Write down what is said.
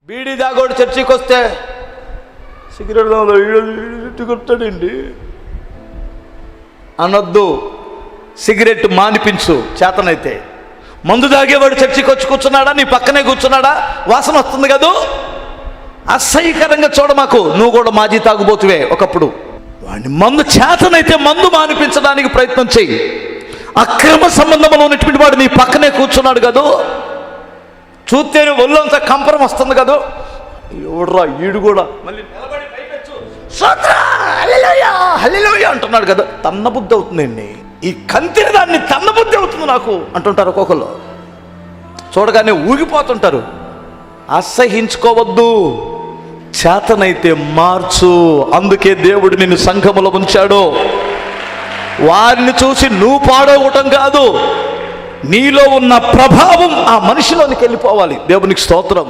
బీడీ దాగోడు చర్చికి వస్తే సిగరెట్ కొట్టాడండి అనొద్దు. సిగరెట్ మానిపించు చేతనైతే. మందు తాగేవాడు చర్చికి వచ్చి కూర్చున్నాడా, నీ పక్కనే కూర్చున్నాడా, వాసన వస్తుంది కదూ, అసహ్యకరంగా చూడమాకు. నువ్వు కూడా మాజీ తాగుబోతువే ఒకప్పుడు. వాడిని మందు చేతనైతే మందు మానిపించడానికి ప్రయత్నం చెయ్యి. అక్రమ సంబంధంలో ఉన్నటువంటి వాడు నీ పక్కనే కూర్చున్నాడు కదూ, చూస్తేనే ఒళ్ళంతా కంపరం వస్తుంది కదూ. ఎవడ్రా ఈడు కూడా మళ్ళీ నిలబడి హల్లెలూయా అంటున్నాడు కదా, తన్నబుద్ధి అవుతుందండి. ఈ కంతిని దాన్ని తన్నబుద్ధి అవుతుంది నాకు అంటుంటారు ఒక్కొక్కరు. చూడగానే ఊగిపోతుంటారు. అసహించుకోవద్దు, చేతనైతే మార్చు. అందుకే దేవుడు నిన్ను సంఘములో ఉంచాడు. వారిని చూసి నువ్వు పాడవటం కాదు, నీలో ఉన్న ప్రభావం ఆ మనిషిలోనికి వెళ్ళిపోవాలి. దేవునికి స్తోత్రం.